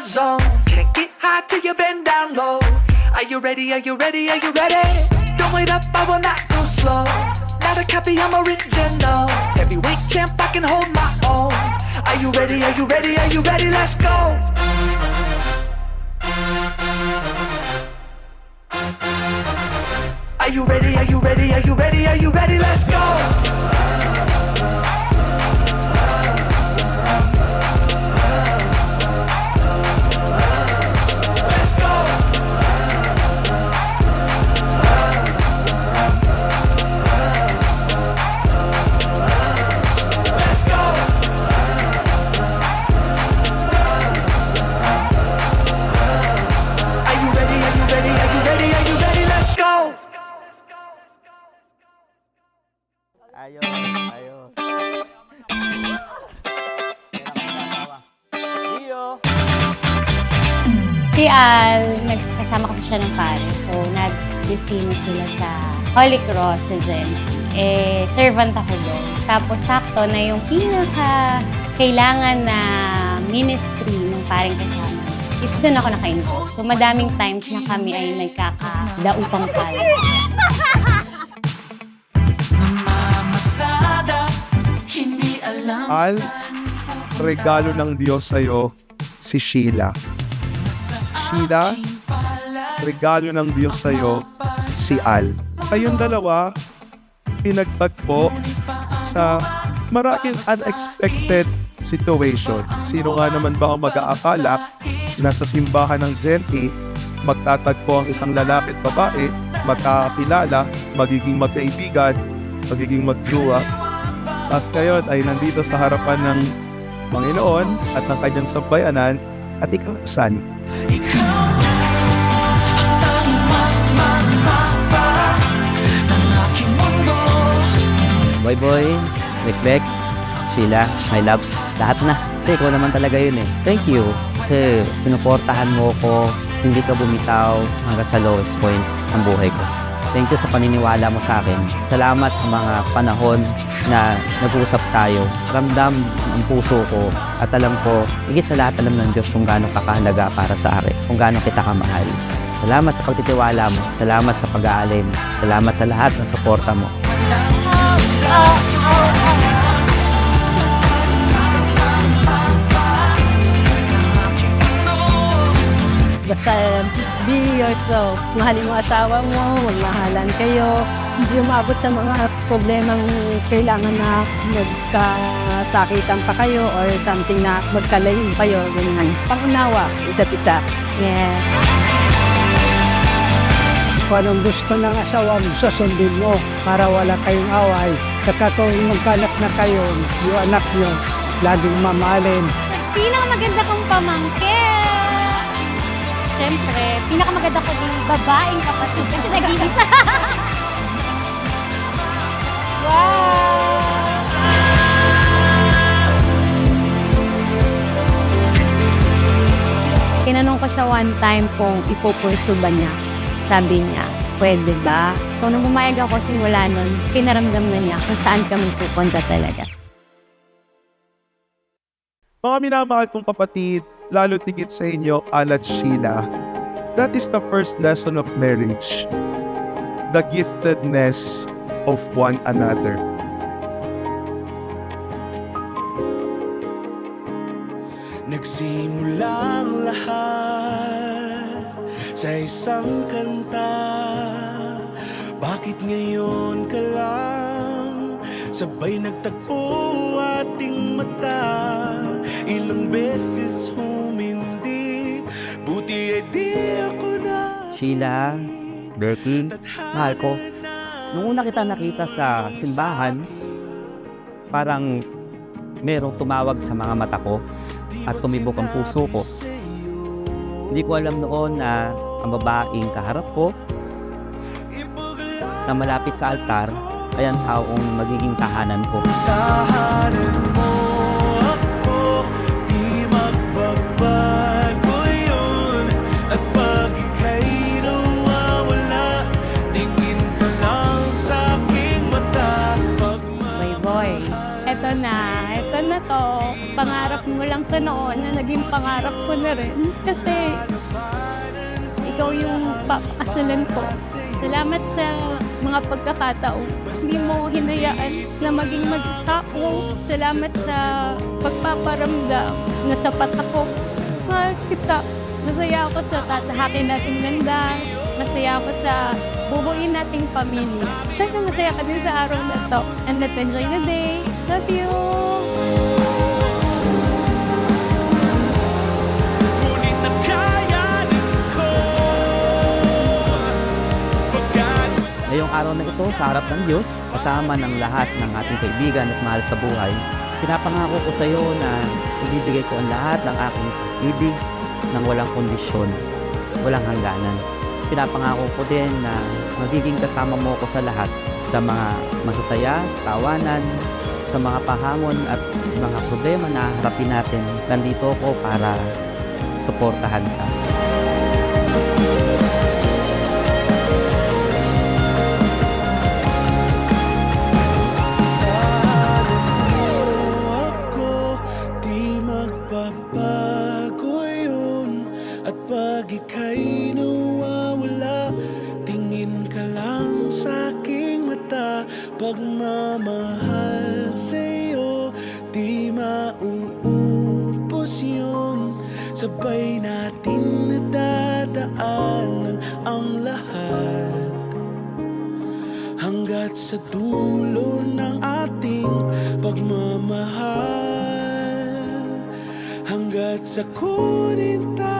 zone. Can't get high till you bend down low. Are you ready? Are you ready? Are you ready? Don't wait up, I will not go slow. Not a copy, I'm original. Heavyweight champ, I can hold my own. Are you ready? Are you ready? Are you ready? Let's go. Are you ready? Are you ready? Are you ready? Are you ready? Let's go. Let's go. Let's go. Are you ready? Are you ready? Are you ready? Are you ready? Let's go. Ayos, ayos. Dio! Si Al, nagkasama kasi siya ng pare. So, nag-destino sila sa Holy Cross sa Jen. Eh, servant ako doon. Tapos, sakto na yung pinaka-kailangan na ministry ng pareng kasama. Is doon ako naka-involve. So, madaming times na kami ay nagkakadaupang pala. Al, regalo ng Diyos sa'yo, si Sheila. Sheila, regalo ng Diyos sa'yo, si Al. Kayong dalawa, pinagtagpo sa maraming unexpected situation. Sino nga naman ba ang mag-aakala na sa simbahan ng Genti, magtatagpo ang isang lalaki at babae, magkakakilala, magiging magkaibigan, magiging magjowa. Tapos ngayon ay nandito sa harapan ng Panginoon at ng kanyang sambayanan at ikaw saan? Boy, Bekbek, Sheila, my loves, lahat na. Kasi ikaw naman talaga yun eh. Thank you. Kasi sinuportahan mo ko, hindi ka bumitaw hanggang sa lowest point ng buhay ko. Thank you sa paniniwala mo sa akin. Salamat sa mga panahon na nag-uusap tayo. Ramdam ang puso ko at alam ko, higit sa lahat alam ng Diyos kung gaano ka kahalaga para sa akin, kung gaano kita kamahal. Salamat sa pagtitiwala mo. Salamat sa pag-aalin. Salamat sa lahat ng suporta mo. Basta be yourself. Mahalin mo asawa mo, magmahalan kayo. Hindi umabot sa mga problemang kailangan na magkasakitan pa kayo or something na magkalayo kayo. Ganyan. Pangunawa, isa't isa. Yeah. Kung anong gusto ng asawa mo, susundin mo para wala kayong away. Saka kung magkanak na kayo, yung anak nyo, laging mamahalin. Pinakamaganda kong pamangkin. Siyempre, pinakamaganda ko din babaeng kapatid kasi nag-iisa. Wow! Tinanong ko siya one time kung ipupursu ba niya. Sabi niya, pwede ba? So, nung bumayag ako, simula nun, kinaramdam na niya kung saan kami pupunta talaga. Mga minamahal kong kapatid, lalo tigit sa inyo, Al at Sheila, that is the first lesson of marriage. The giftedness of one another. Nagsimulang lahat sa isang kanta. Bakit ngayon ka lang sabay nagtagpo ating mata? Ilang beses humindi, buti ay di ako na. Sheila, Bertie, mahal ko. Nung una kita nakita sa simbahan, parang merong tumawag sa mga mata ko at tumibok ang puso ko. Hindi ko alam noon na ang babaeng kaharap ko na malapit sa altar ay ang taong magiging tahanan ko. Tahanan mo ako, di magbabago yun. At pag ika'y nawawala, tingin ka lang sa aking mata. Boy, eto na to. Pangarap mo lang to noon na naging pangarap ko na rin. Kasi ikaw yung papakasalan ko. Salamat sa mga pagkakataon. Hindi mo hinayaan na maging mag-isa ako. Salamat sa pagpaparamdam na sapat ako. Mahal kita. Masaya ako sa tatahakin nating landas. Masaya ako sa bubuin nating pamilya. Siyempre masaya ka din sa araw na to. And let's enjoy the day. Love you! Ngunit nakayanin ko Ngayong araw na ito, sa harap ng Diyos, kasama ng lahat ng ating kaibigan at mahal sa buhay, pinapangako ko sa iyo na ibibigay ko ang lahat ng aking ibig ng walang kondisyon, walang hangganan. Pinapangako ko din na magiging kasama mo ko sa lahat, sa mga masasaya, sa tawanan, sa mga pahamon at mga problema na harapin natin. Nandito ko para suportahan ka. ako, di magbabago yun. At pag ika'y nawawala, tingin ka lang sa aking mata. Pagmamahal sa'yo, di mauubos yun. Sabay natin nadadaanan ang lahat, hanggat sa dulo ng ating pagmamahal, hanggat sa kunin tayo